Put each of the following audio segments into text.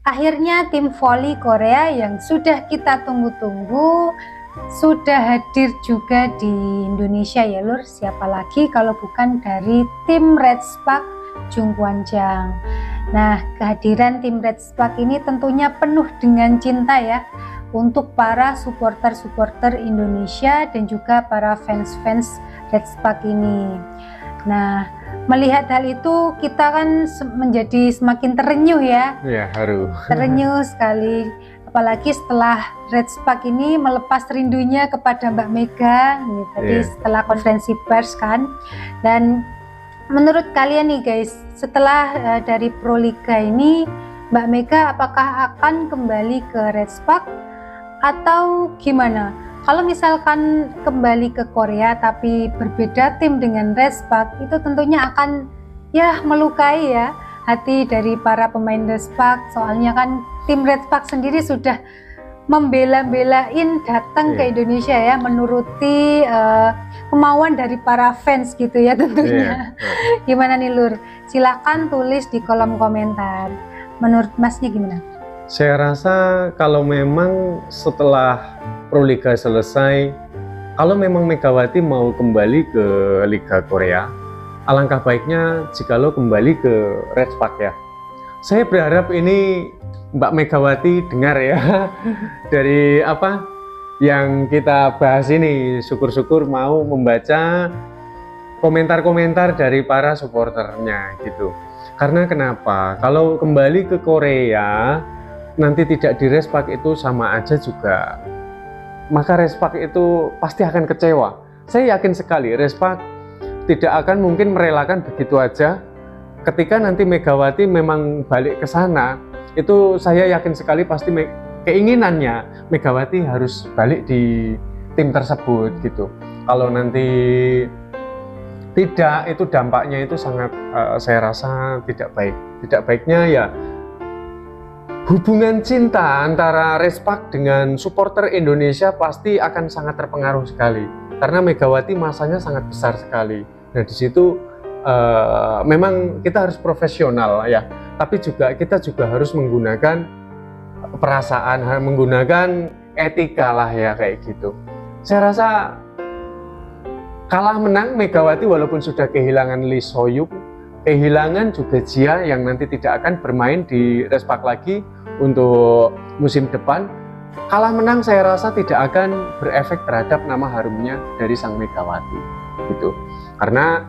Akhirnya tim voli Korea yang sudah kita tunggu-tunggu sudah hadir juga di Indonesia ya Lur. Siapa lagi kalau bukan dari tim Red Spark Jungkwanjang. Nah, kehadiran tim Red Spark ini tentunya penuh dengan cinta ya untuk para supporter-supporter Indonesia dan juga para fans-fans Red Spark ini. Nah, melihat hal itu kita kan menjadi semakin terenyuh ya. Iya, haru. Terenyuh sekali. Apalagi setelah Red Spark ini melepas rindunya kepada Mbak Mega nih, tadi setelah konferensi pers kan. Dan menurut kalian nih guys, setelah dari Proliga ini Mbak Mega apakah akan kembali ke Red Spark atau gimana? Kalau misalkan kembali ke Korea tapi berbeda tim dengan Red Spark, itu tentunya akan ya melukai ya hati dari para pemain Red Spark. Soalnya kan tim Red Spark sendiri sudah membela-belain datang ke Indonesia ya, menuruti kemauan dari para fans gitu ya tentunya. Gimana nih Lur? Silakan tulis di kolom komentar. Menurut Masnya gimana? Saya rasa kalau memang setelah Proliga selesai, kalau memang Megawati mau kembali ke Liga Korea, alangkah baiknya jikalau kembali ke Red Spark ya. Saya berharap ini Mbak Megawati dengar ya dari apa yang kita bahas ini. Syukur-syukur mau membaca komentar-komentar dari para supporternya gitu. Karena kenapa? Kalau kembali ke Korea nanti tidak di Red Spark itu sama aja juga, maka Red Spark itu pasti akan kecewa. Saya yakin sekali Red Spark tidak akan mungkin merelakan begitu aja. Ketika nanti Megawati memang balik ke sana, itu saya yakin sekali pasti keinginannya Megawati harus balik di tim tersebut gitu. Kalau nanti tidak, itu dampaknya itu sangat saya rasa tidak baik. Tidak baiknya ya hubungan cinta antara Red Spark dengan supporter Indonesia pasti akan sangat terpengaruh sekali. Karena Megawati masanya sangat besar sekali. Nah di situ memang kita harus profesional ya, tapi juga kita juga harus menggunakan perasaan, menggunakan etika lah ya kayak gitu. Saya rasa kalah menang Megawati walaupun sudah kehilangan Lee Soyuk, kehilangan juga Jia yang nanti tidak akan bermain di Red Spark lagi untuk musim depan. Kalah menang saya rasa tidak akan berefek terhadap nama harumnya dari sang Megawati gitu. Karena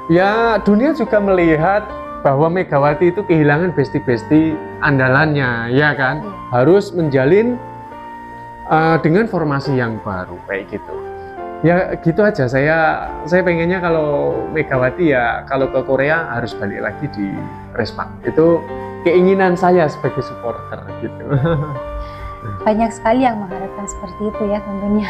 ya dunia juga melihat bahwa Megawati itu kehilangan besti-besti andalannya ya kan, harus menjalin dengan formasi yang baru kayak gitu. Ya gitu aja, saya pengennya kalau Megawati ya kalau ke Korea harus balik lagi di Red Spark. Itu keinginan saya sebagai supporter gitu. Banyak sekali yang mengharapkan seperti itu ya tentunya.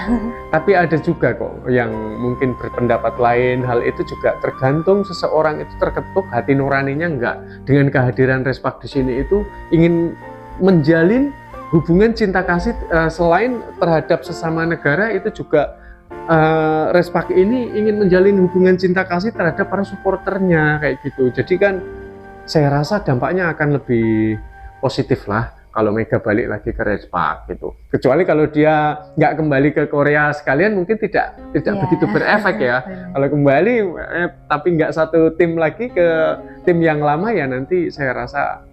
Tapi ada juga kok yang mungkin berpendapat lain. Hal itu juga tergantung seseorang itu terketuk hati nuraninya enggak dengan kehadiran Red Spark di sini itu ingin menjalin hubungan cinta kasih selain terhadap sesama negara, itu juga Red Spark ini ingin menjalin hubungan cinta kasih terhadap para supporternya kayak gitu. Jadi kan saya rasa dampaknya akan lebih positif lah kalau Mega balik lagi ke Red Spark gitu. Kecuali kalau dia nggak kembali ke Korea sekalian mungkin tidak begitu berefek ya. Kalau kembali tapi nggak satu tim lagi ke tim yang lama ya nanti saya rasa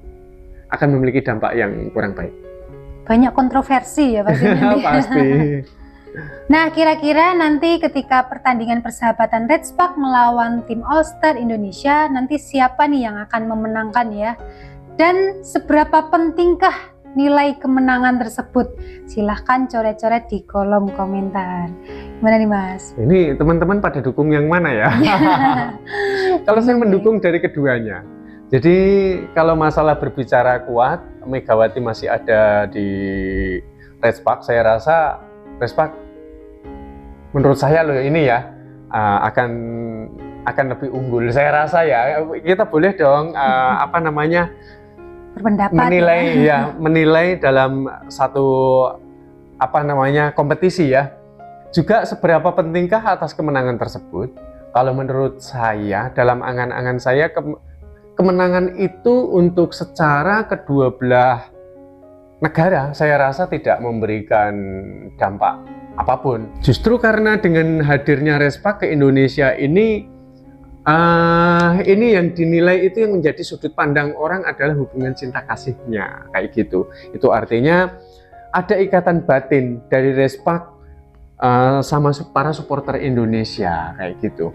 akan memiliki dampak yang kurang baik. Banyak kontroversi ya pasti. Pasti. Nah, kira-kira nanti ketika pertandingan persahabatan Red Spark melawan tim All Star Indonesia, nanti siapa nih yang akan memenangkan ya? Dan seberapa pentingkah nilai kemenangan tersebut? Silahkan coret-coret di kolom komentar. Gimana nih Mas? Ini teman-teman pada dukung yang mana ya? Kalau saya mendukung dari keduanya. Jadi kalau masalah berbicara kuat, Megawati masih ada di Red Spark, saya rasa Red Spark menurut saya loh ini ya akan lebih unggul. Saya rasa ya kita boleh dong apa namanya berpendapat menilai ya menilai dalam satu apa namanya kompetisi ya. Juga seberapa pentingkah atas kemenangan tersebut? Kalau menurut saya dalam angan-angan saya kemenangan itu untuk secara kedua belah negara saya rasa tidak memberikan dampak apapun. Justru karena dengan hadirnya Respak ke Indonesia ini yang dinilai itu yang menjadi sudut pandang orang adalah hubungan cinta kasihnya kayak gitu. Itu artinya ada ikatan batin dari Respak sama para supporter Indonesia kayak gitu.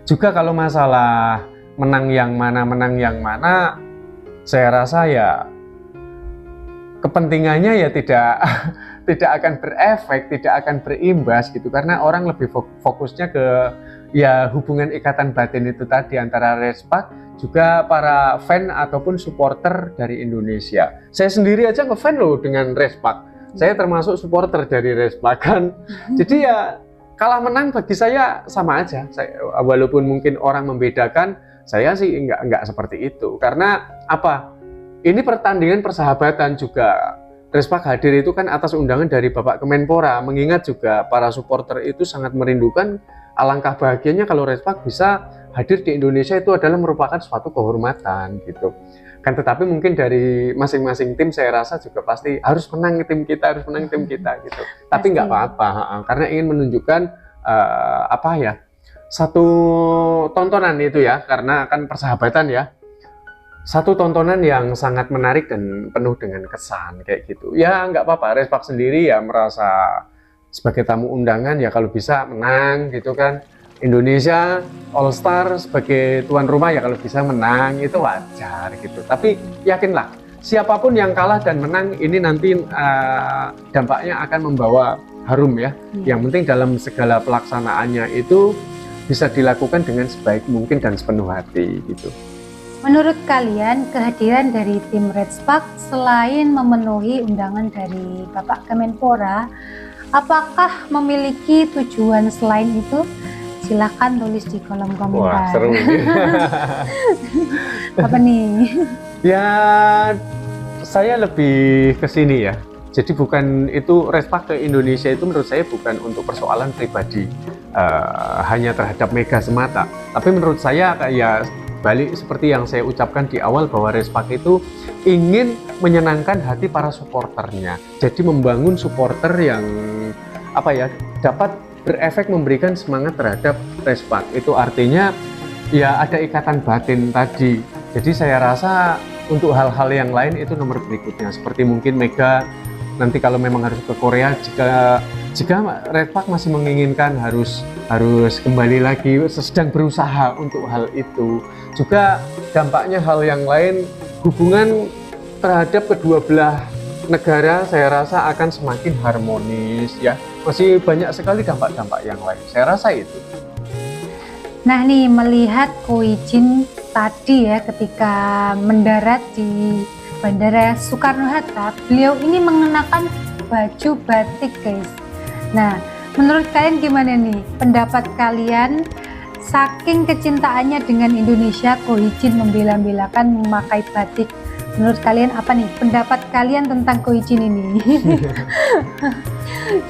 Juga kalau masalah menang yang mana, saya rasa ya kepentingannya ya tidak akan berefek, tidak akan berimbas gitu, karena orang lebih fokusnya ke ya hubungan ikatan batin itu tadi antara Respak juga para fan ataupun supporter dari Indonesia. Saya sendiri aja ngefan loh dengan Respak. Saya termasuk supporter dari Respak kan. Jadi ya kalah menang bagi saya sama aja. Walaupun mungkin orang membedakan, saya sih enggak seperti itu. Karena apa? Ini pertandingan persahabatan juga. Respak hadir itu kan atas undangan dari Bapak Kemenpora. Mengingat juga para supporter itu sangat merindukan, alangkah bahagianya kalau Respak bisa hadir di Indonesia itu adalah merupakan suatu kehormatan gitu. Kan tetapi mungkin dari masing-masing tim saya rasa juga pasti harus menang tim kita gitu. Tapi nggak apa-apa karena ingin menunjukkan satu tontonan itu ya, karena kan persahabatan ya. Satu tontonan yang sangat menarik dan penuh dengan kesan kayak gitu. Ya nggak apa-apa, Respak sendiri ya merasa sebagai tamu undangan ya kalau bisa menang gitu kan. Indonesia All Star sebagai tuan rumah ya kalau bisa menang itu wajar gitu. Tapi yakinlah siapapun yang kalah dan menang ini nanti dampaknya akan membawa harum ya. Yang penting dalam segala pelaksanaannya itu bisa dilakukan dengan sebaik mungkin dan sepenuh hati gitu. Menurut kalian kehadiran dari tim Respak selain memenuhi undangan dari Bapak Kemenpora, apakah memiliki tujuan selain itu? Silahkan tulis di kolom komentar. Wah, seru nih. Apa nih? Ya, saya lebih ke sini ya. Jadi bukan itu Respak ke Indonesia itu menurut saya bukan untuk persoalan pribadi hanya terhadap Mega semata. Tapi menurut saya ya balik seperti yang saya ucapkan di awal bahwa Respak itu ingin menyenangkan hati para supporternya. Jadi membangun supporter yang dapat berefek memberikan semangat terhadap Respak. Itu artinya ya ada ikatan batin tadi. Jadi saya rasa untuk hal-hal yang lain itu nomor berikutnya. Seperti mungkin Mega nanti kalau memang harus ke Korea, jika Respak masih menginginkan harus kembali lagi, sedang berusaha untuk hal itu. Juga dampaknya hal yang lain, hubungan terhadap kedua belah negara saya rasa akan semakin harmonis ya. Masih banyak sekali dampak-dampak yang lain, saya rasa itu. Nah nih, melihat Ko Wijin tadi ya ketika mendarat di Bandara Soekarno-Hatta, beliau ini mengenakan baju batik guys. Nah, menurut kalian gimana nih pendapat kalian? Saking kecintaannya dengan Indonesia, Ko Wijin membela-belakan memakai batik. Menurut kalian apa nih pendapat kalian tentang Ko Wijin ini?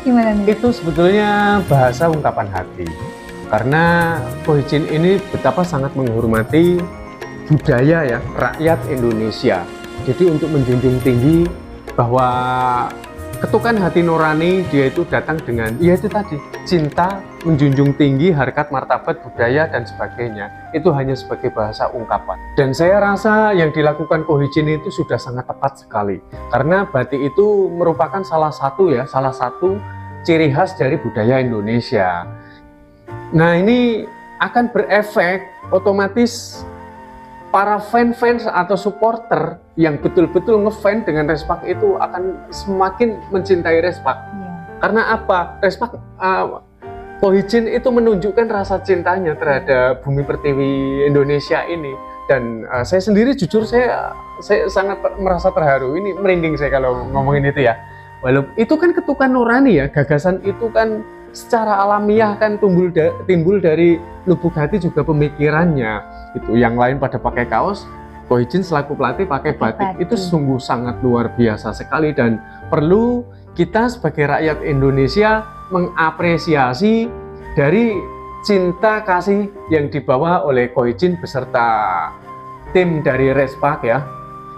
Gimana nih? Itu sebetulnya bahasa ungkapan hati. Karena Ko Wijin ini betapa sangat menghormati budaya ya rakyat Indonesia. Jadi untuk menjunjung tinggi bahwa ketukan hati nurani dia itu datang dengan ya itu tadi cinta, menjunjung tinggi harkat martabat budaya dan sebagainya. Itu hanya sebagai bahasa ungkapan. Dan saya rasa yang dilakukan Ko Wijin itu sudah sangat tepat sekali. Karena batik itu merupakan salah satu ciri khas dari budaya Indonesia. Nah ini akan berefek otomatis para fans atau supporter yang betul-betul ngefans dengan Respak itu akan semakin mencintai Respak. Karena apa? Respak Ko Wijin itu menunjukkan rasa cintanya terhadap bumi pertiwi Indonesia ini. Dan saya sendiri jujur saya sangat merasa terharu. Ini merinding saya kalau ngomongin itu ya. Walaupun itu kan ketukan nurani ya, gagasan itu kan secara alamiah kan timbul dari lubuk hati juga pemikirannya. Itu yang lain pada pakai kaos, Ko Wijin selaku pelatih pakai batik. Itu sungguh sangat luar biasa sekali dan perlu kita sebagai rakyat Indonesia mengapresiasi dari cinta kasih yang dibawa oleh Ko Wijin beserta tim dari Respak ya.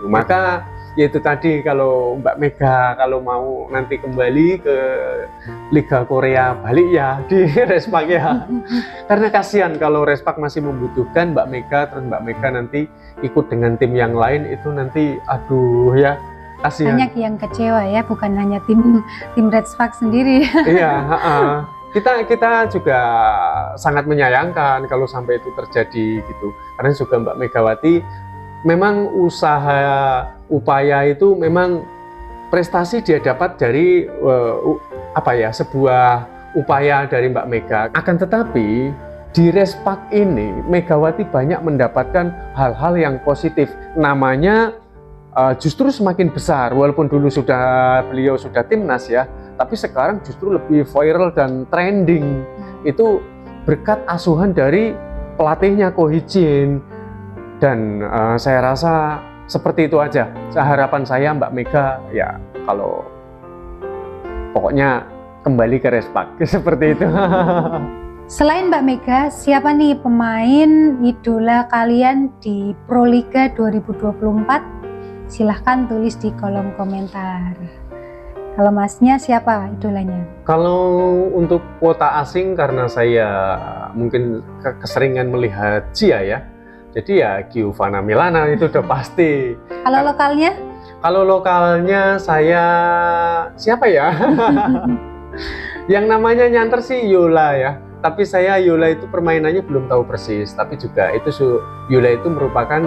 Maka yaitu tadi, kalau Mbak Mega kalau mau nanti kembali ke Liga Korea, balik ya di Respak ya. Karena kasihan kalau Respak masih membutuhkan Mbak Mega, terus Mbak Mega nanti ikut dengan tim yang lain, itu nanti aduh ya, kasihan. Banyak yang kecewa ya, bukan hanya tim Respak sendiri. Iya, kita juga sangat menyayangkan kalau sampai itu terjadi gitu. Karena juga Mbak Megawati memang upaya itu memang prestasi dia dapat dari sebuah upaya dari Mbak Mega. Akan tetapi di Respak ini Megawati banyak mendapatkan hal-hal yang positif. Namanya justru semakin besar, walaupun dulu beliau sudah timnas ya, tapi sekarang justru lebih viral dan trending. Itu berkat asuhan dari pelatihnya Ko Hee-jin. Dan saya rasa seperti itu aja. Harapan saya Mbak Mega ya, kalau pokoknya kembali ke Respak seperti itu. Selain Mbak Mega, siapa nih pemain idola kalian di Proliga 2024? Silahkan tulis di kolom komentar. Kalau Masnya siapa idolanya? Kalau untuk kuota asing, karena saya mungkin keseringan melihat Gia ya, jadi ya Giovanna Milana itu udah pasti. Kalau lokalnya? Kalau lokalnya saya siapa ya? Yang namanya nyanter sih Yola ya. Tapi saya Yola itu permainannya belum tahu persis. Tapi juga itu Yola itu merupakan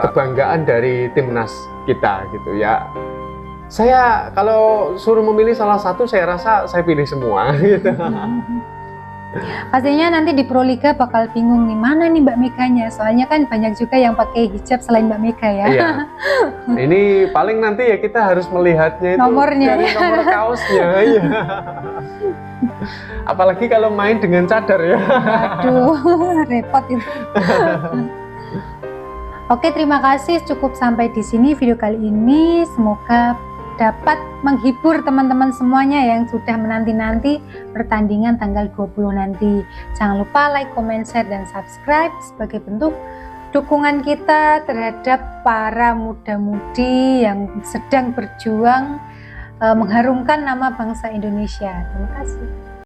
kebanggaan dari timnas kita gitu ya. Saya kalau suruh memilih salah satu, saya rasa saya pilih semua gitu. Pastinya nanti di Proliga bakal bingung nih, mana nih Mbak Meganya, soalnya kan banyak juga yang pakai hijab selain Mbak Mega ya. Iya. Ini paling nanti ya kita harus melihatnya itu nomornya, dari nomor kaosnya ya. Apalagi kalau main dengan cadar ya. Aduh, repot itu. Oke, terima kasih, cukup sampai di sini video kali ini. Semoga dapat menghibur teman-teman semuanya yang sudah menanti-nanti pertandingan tanggal 20 nanti. Jangan lupa like, comment, share, dan subscribe sebagai bentuk dukungan kita terhadap para muda-mudi yang sedang berjuang mengharumkan nama bangsa Indonesia. Terima kasih.